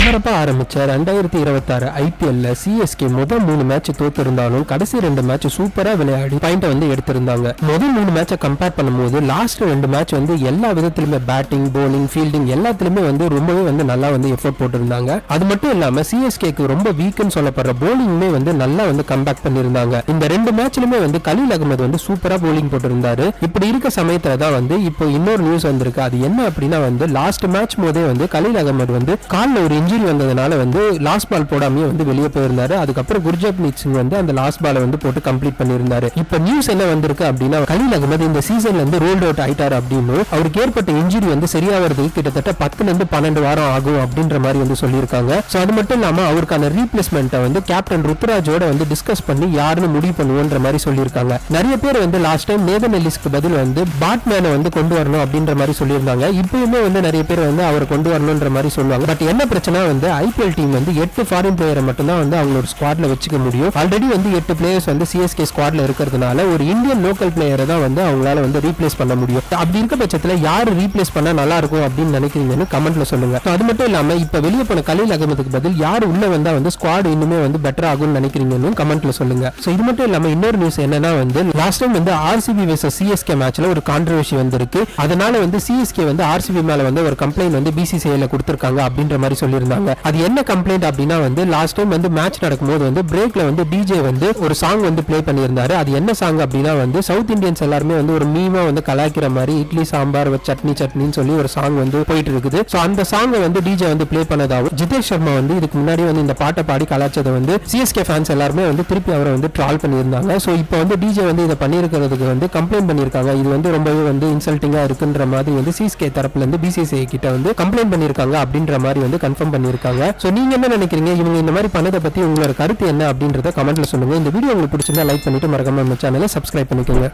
பரபரப்பா ஆரம்பிச்ச 2026 ஐபிஎல்ல சிஎஸ்கே முதல் 3 மேட்ச் தோத்து இருந்தாலும் கடைசி 2 மேட்ச் சூப்பரா விளையாடி பாயிண்ட் வந்து எடுத்திருந்தாங்க. முதல் 3 மேட்சை கம்பேர் பண்ணும்போது லாஸ்ட் 2 மேட்ச் வந்து எல்லா விதத்திலுமே பேட்டிங், போலிங், ஃபீல்டிங் எல்லாத்திலுமே வந்து ரொம்பவே வந்து நல்லா வந்து எஃபோர்ட் போட்டிருந்தாங்க. அது மட்டும் இல்லாம சிஎஸ்கேக்கு ரொம்ப வீக்னு சொல்லப்படுற போலிங்குமே வந்து நல்லா வந்து கம்பேக் பண்ணிருந்தாங்க. இந்த 2 மேட்ச்லயுமே வந்து கலீல் அகமது வந்து சூப்பரா போலிங் போட்டிருந்தாரு. இப்படி இருக்க சமயத்துல தான் வந்து இப்போ இன்னொரு நியூஸ் வந்திருக்கு. அது என்ன அப்படின்னா வந்து லாஸ்ட் மேட்ச் போதே வந்து கலீல் அகமது வந்து கால்ல ஒரு இன்ஜுரி வந்ததுனால வந்து லாஸ்ட் பால் போடாமே வந்து வெளியே போயிருந்தாரு. அதுக்கப்புறம் குர்ஜப்ரீத் சிங் வந்து அந்த லாஸ்ட் பாலை வந்து போட்டு கம்ப்ளீட் பண்ணியிருந்தாரு. இப்ப நியூஸ் என்ன வந்திருக்கு அப்படின்னா கலீல் அகமது இந்த சீசன்ல இருந்து ரோல்ட் அவுட் ஆயிட்டாரு அப்படின்னு அவருக்கு ஏற்பட்ட இன்ஜுரி வந்து சரியாகிறதுக்கு கிட்டத்தட்ட 10 to 12 வாரம் ஆகும் அப்படின்ற மாதிரி வந்து சொல்லியிருக்காங்க. சோ அது மட்டும் இல்லாம அவருக்கான ரீப்ளேஸ்மெண்ட்டை வந்து கேப்டன் ருத்ராஜோட வந்து டிஸ்கஸ் பண்ணி யாருன்னு முடிவு பண்ணுவோன்ற மாதிரி சொல்லியிருக்காங்க. நிறைய பேர் வந்து லாஸ்ட் டைம் நேதன் எல்லிஸ்க்கு பதில் வந்து பாட்மேனை வந்து கொண்டு வரணும் அப்படின்ற மாதிரி சொல்லியிருந்தாங்க. இப்பயுமே வந்து நிறைய பேர் வந்து அவரை கொண்டு வரணும்ன்ற மாதிரி சொல்லுவாங்க. பட் என்ன பிரச்சனை வந்து ஐபிஎல் டீம் வந்து 8 ஃபாரின் பிளேயரை மட்டும் தான் வந்து அவங்களோட ஸ்குவாட்ல வச்சுக்க முடியும். ஆல்ரெடி வந்து 8 பிளேயர்ஸ் வந்து சிஎஸ்கே ஸ்குவாட்ல இருக்கிறதுனால ஒரு இந்தியன் லோக்கல் பிளேயரை தான் வந்து அவங்களால வந்து ரீப்ளேஸ் பண்ண முடியும். அப்படி இருக்க பட்சத்தில் யாரு ரீப்ளேஸ் பண்ணா நல்லா இருக்கும் அப்படின்னு நினைக்கிறீங்கன்னு கமெண்ட்ல சொல்லுங்க. அது மட்டும் இல்லாம இப்ப வெளியே போன கலீல் அகமதுக்கு பதில் யார் உள்ள வந்தா வந்து ஸ்குவாட் இன்னுமே வந்து பெட்டர் ஆகும்னு நினைக்கிறீங்கன்னு கமெண்ட்ல சொல்லுங்க. சோ இது மட்டும் இல்லாம இன்னொரு நியூஸ் என்னன்னா வந்து லாஸ்ட் டைம் வந்து ஆர்சிபி வெர்சஸ் சிஎஸ்கே மேட்ச்ல ஒரு கான்ட்ரோவர்சி வந்திருக்கு. அதனால வந்து சிஎஸ்கே வந்து ஆர்சிபி மேல வந்து ஒரு கம்ப்ளைண்ட் வந்து பிசிசிஐல கொடுத்திருக்காங்க அப்படின்ற மாதிரி சொல்லியிருந்தாங்க. அது என்ன கம்ப்ளைண்ட் அப்படின்னா வந்து லாஸ்ட் டைம் வந்து மேட்ச் நடக்கும்போது வந்து பிரேக்ல வந்து டிஜே வந்து ஒரு சாங் வந்து ப்ளே பண்ணியிருந்தாரு. அது என்ன சாங் அப்படின்னா வந்து சவுத் இந்தியன்ஸ் எல்லாருமே வந்து ஒரு மீமா வந்து கலாய்க்கிற மாதிரி இட்லி சாம்பார் சட்னின்னு சொல்லி ஒரு சாங் வந்து போயிட்டு இருக்குது. சோ அந்த சாங்கை வந்து டிஜே வந்து ப்ளே பண்ணதாவும் ஜிதேஷ் சர்மா வந்து இதுக்கு முன்னாடி வந்து இந்த பாட்டை பாடி கலாய்ச்சதை வந்து சிஎஸ்கே ஃபேன்ஸ் எல்லாருமே வந்து திருப்பி அவரை வந்து ட்ரால் பண்ணியிருந்தாங்க. சோ இப்போ வந்து டிஜே வந்து இதை பண்ணியிருக்கிறதுக்கு வந்து கம்ப்ளைண்ட் பண்ணியிருக்காங்க. இது வந்து ரொம்பவே வந்து இன்சல்ட்டிங்கா இருக்குன்ற மாதிரி வந்து சிஎஸ்கே தரப்புல இருந்து பிசிசிஐ கிட்ட வந்து கம்ப்ளைண்ட் பண்ணியிருக்காங்க அப்படின்ற மாதிரி வந்து கன்ஃபார்ம் பண்ணியிருக்காங்க. சோ நீங்க என்ன நினைக்கிறீங்க? இவங்க இந்த மாதிரி பண்ணதை பத்தி உங்களோட கருத்து என்ன அப்படின்றத கமெண்ட்ல சொல்லுங்க. இந்த வீடியோ உங்களுக்கு பிடிச்சிருந்தா லைக் பண்ணிட்டு மறக்காம நம்ம சேனலை சப்ஸ்கிரைப் பண்ணிக்கோங்க.